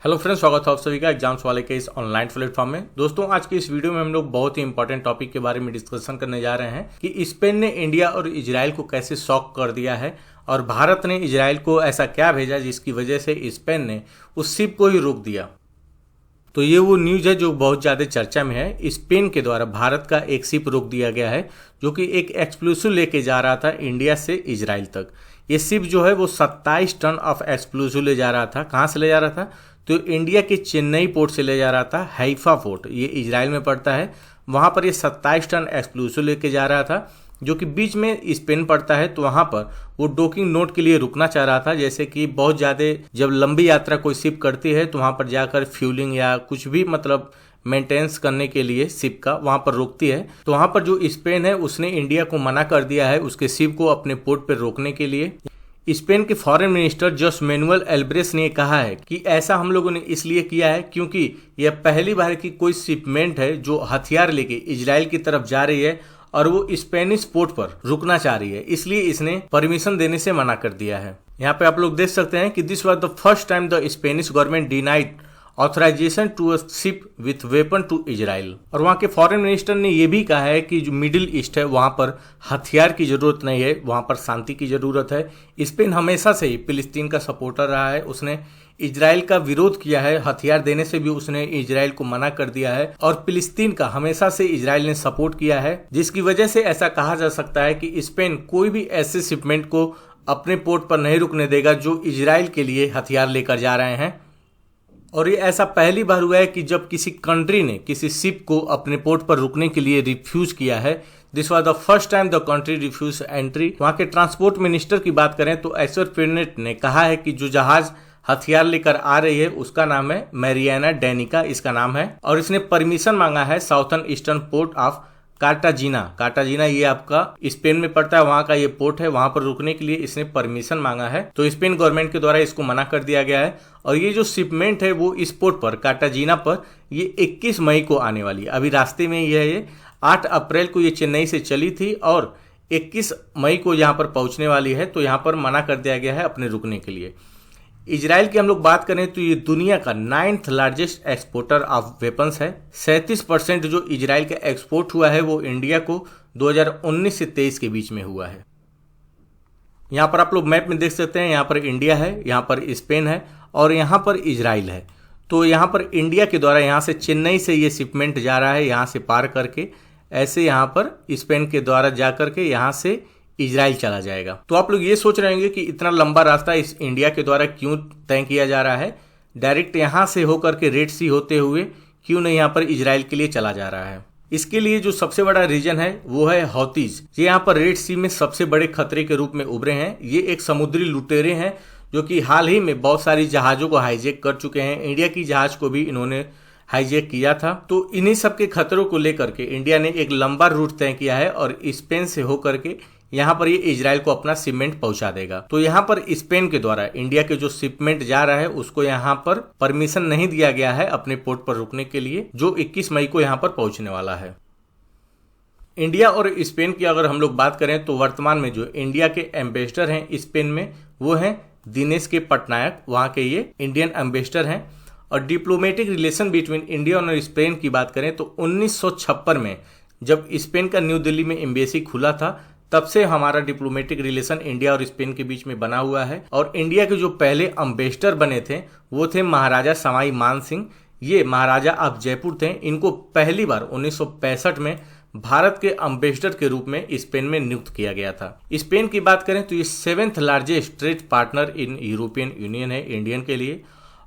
Hello friends, स्वागत है आप सभी का एग्जाम्स वाले के इस ऑनलाइन प्लेटफॉर्म में। दोस्तों, आज की इस वीडियो में हम लोग बहुत ही इंपॉर्टेंट टॉपिक के बारे में डिस्कशन करने जा रहे हैं कि स्पेन ने इंडिया और इजराइल को कैसे शॉक कर दिया है और भारत ने इजराइल को ऐसा क्या भेजा जिसकी वजह से स्पेन ने उस शिप को ही रोक दिया। तो ये वो न्यूज़ है जो बहुत ज़्यादा चर्चा में है। स्पेन के द्वारा भारत का एक शिप रोक दिया गया है जो कि एक एक्सप्लोसिव लेके जा रहा था इंडिया से इजराइल तक। ये शिप जो है वो 27 टन ऑफ एक्सप्लोसिव ले जा रहा था। कहाँ से ले जा रहा था? तो इंडिया के चेन्नई पोर्ट से ले जा रहा था। हैफा पोर्ट ये इजराइल में पड़ता है, वहाँ पर ये 27 टन एक्सप्लोसिव लेके जा रहा था जो कि बीच में स्पेन पड़ता है। तो वहाँ पर वो डॉकिंग नोट के लिए रुकना चाह रहा था, जैसे कि बहुत ज़्यादा जब लंबी यात्रा कोई शिप करती है तो वहाँ पर जाकर फ्यूलिंग या कुछ भी मतलब मेंटेनेंस करने के लिए शिप का वहाँ पर रोकती है। तो वहाँ पर जो स्पेन है उसने इंडिया को मना कर दिया है उसके शिप को अपने पोर्ट पर रोकने के लिए। स्पेन के फॉरेन मिनिस्टर जोस मैनुअल एल्ब्रेस ने कहा है कि ऐसा हम लोगों ने इसलिए किया है क्योंकि यह पहली बार की कोई शिपमेंट है जो हथियार लेके इजराइल की तरफ जा रही है और वो स्पेनिश पोर्ट पर रुकना चाह रही है, इसलिए इसने परमिशन देने से मना कर दिया है। यहाँ पे आप लोग देख सकते हैं कि this was the first time the Spanish government denied authorisation to a ship with weapon to Israel. और वहाँ के फॉरेन मिनिस्टर ने यह भी कहा है कि जो मिडिल ईस्ट है वहाँ पर हथियार की जरूरत नहीं है, वहाँ पर शांति की जरूरत है। स्पेन हमेशा से ही फिलिस्तीन का सपोर्टर रहा है, उसने इजराइल का विरोध किया है, हथियार देने से भी उसने इजराइल को मना कर दिया है और फिलिस्तीन का हमेशा से इजराइल ने सपोर्ट किया है, जिसकी वजह से ऐसा कहा जा सकता है कि स्पेन कोई भी ऐसे शिपमेंट को अपने पोर्ट पर नहीं रुकने देगा जो इजराइल के लिए हथियार लेकर जा रहे हैं। और ये ऐसा पहली बार हुआ है कि जब किसी कंट्री ने किसी शिप को अपने पोर्ट पर रुकने के लिए रिफ्यूज किया है। This was the first time the country refuse entry. वहाँ के ट्रांसपोर्ट मिनिस्टर की बात करें तो एस्वर फेनेट ने कहा है कि जो जहाज हथियार लेकर आ रही है उसका नाम है मैरियाना डेनिका, इसका नाम है, और इसने परमिशन मांगा है साउथर्न ईस्टर्न पोर्ट ऑफ कार्टाजीना ये आपका स्पेन में पड़ता है, वहां का ये पोर्ट है, वहां पर रुकने के लिए इसने परमिशन मांगा है। तो स्पेन गवर्नमेंट के द्वारा इसको मना कर दिया गया है और ये जो शिपमेंट है वो इस पोर्ट पर कार्टाजीना पर ये 21 मई को आने वाली है। अभी रास्ते में ये 8 अप्रैल को ये चेन्नई से चली थी और 21 मई को यहाँ पर पहुंचने वाली है। तो यहाँ पर मना कर दिया गया है अपने रुकने के लिए। इजराइल की हम लोग बात करें तो ये दुनिया का 9th largest exporter of weapons है। 37% जो इजराइल का एक्सपोर्ट हुआ है वो इंडिया को 2019 से 23 के बीच में हुआ है। यहाँ पर आप लोग मैप में देख सकते हैं, यहाँ पर इंडिया है, यहाँ पर स्पेन है और यहाँ पर इजराइल है। तो यहाँ पर इंडिया के द्वारा यहाँ से चेन्नई से ये शिपमेंट जा रहा है, यहाँ से पार करके ऐसे यहाँ पर स्पेन के द्वारा जा करके यहाँ से इजराइल चला जाएगा। तो आप लोग ये सोच रहे होंगे कि इतना लंबा रास्ता इस इंडिया के द्वारा क्यों तय किया जा रहा है, डायरेक्ट यहाँ से होकर के रेड सी होते हुए क्यों नहीं यहाँ पर इजराइल के लिए चला जा रहा है। इसके लिए जो सबसे बड़ा रीजन है वो है हौतीज। ये यहाँ पर रेड सी में सबसे बड़े खतरे के रूप में उभरे हैं। ये एक समुद्री लुटेरे हैं जो कि हाल ही में बहुत सारी जहाजों को हाईजैक कर चुके हैं। इंडिया की जहाज को भी इन्होंने हाईजैक किया था। तो इन्हीं सबके खतरों को लेकर के इंडिया ने एक लंबा रूट तय किया है और स्पेन से होकर के यहाँ पर ये इजराइल को अपना शिपमेंट पहुंचा देगा। तो यहाँ पर स्पेन के द्वारा इंडिया के जो शिपमेंट जा रहा है उसको यहाँ पर परमिशन नहीं दिया गया है अपने पोर्ट पर रुकने के लिए, जो 21 मई को यहाँ पर पहुंचने वाला है। इंडिया और स्पेन की अगर हम लोग बात करें तो वर्तमान में जो इंडिया के एम्बेसडर हैं स्पेन में वो हैं दिनेश के पटनायक, वहाँ के ये इंडियन एम्बेसडर हैं। और डिप्लोमेटिक रिलेशन बिटवीन इंडिया और स्पेन की बात करें तो 1956 में जब स्पेन का न्यू दिल्ली में एम्बेसी खुला था तब से हमारा डिप्लोमेटिक रिलेशन इंडिया और स्पेन के बीच में बना हुआ है। और इंडिया के जो पहले एम्बेसडर बने थे वो थे महाराजा सवाई मान सिंह। ये महाराजा ऑफ जयपुर थे। इनको पहली बार 1965 में भारत के एम्बेसडर के रूप में स्पेन में नियुक्त किया गया था। स्पेन की बात करें तो ये 7th largest trade partner in European union है इंडियन के लिए।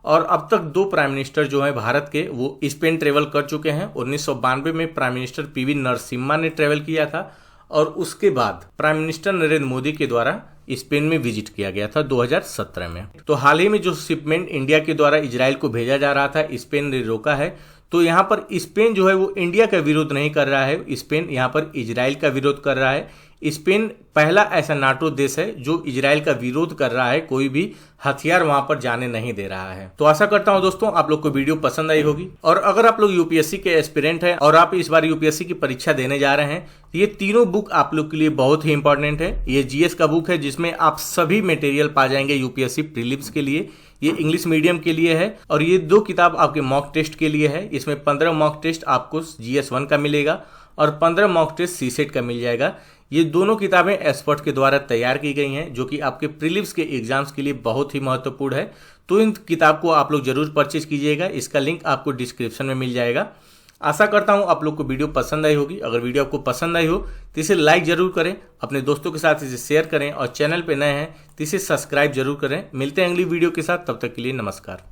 और अब तक 2 प्राइम मिनिस्टर जो हैं भारत के वो स्पेन ट्रेवल कर चुके हैं। 1992 में प्राइम मिनिस्टर पीवी नरसिम्हा ने ट्रेवल किया था और उसके बाद प्राइम मिनिस्टर नरेंद्र मोदी के द्वारा स्पेन में विजिट किया गया था 2017 में। तो हाल ही में जो शिपमेंट इंडिया के द्वारा इजराइल को भेजा जा रहा था स्पेन ने रोका है। तो यहाँ पर स्पेन जो है वो इंडिया का विरोध नहीं कर रहा है, स्पेन यहाँ पर इजराइल का विरोध कर रहा है। स्पेन पहला ऐसा नाटो देश है जो इजराइल का विरोध कर रहा है, कोई भी हथियार वहां पर जाने नहीं दे रहा है। तो आशा करता हूं दोस्तों आप लोग को वीडियो पसंद आई होगी। और अगर आप लोग यूपीएससी के एस्पिरेंट हैं और आप इस बार यूपीएससी की परीक्षा देने जा रहे हैं तो ये तीनों बुक आप लोग के लिए बहुत ही इंपॉर्टेंट है। ये जीएस का बुक है जिसमें आप सभी मटेरियल पा जाएंगे यूपीएससी प्रीलिम्स के लिए। ये इंग्लिश मीडियम के लिए है और ये 2 किताब आपके मॉक टेस्ट के लिए है। इसमें 15 मॉक टेस्ट आपको GS1 का मिलेगा और 15 मॉक टेस्ट सीसेट का मिल जाएगा। ये दोनों किताबें एक्सपर्ट के द्वारा तैयार की गई हैं, जो कि आपके प्रीलिम्स के एग्जाम्स के लिए बहुत ही महत्वपूर्ण है। तो इन किताब को आप लोग जरूर परचेज कीजिएगा। इसका लिंक आपको डिस्क्रिप्शन में मिल जाएगा। आशा करता हूं आप लोग को वीडियो पसंद आई होगी। अगर वीडियो आपको पसंद आई हो तो इसे लाइक जरूर करें, अपने दोस्तों के साथ इसे शेयर करें और चैनल पे नए हैं तो इसे सब्सक्राइब जरूर करें। मिलते हैं अगली वीडियो के साथ, तब तक के लिए नमस्कार।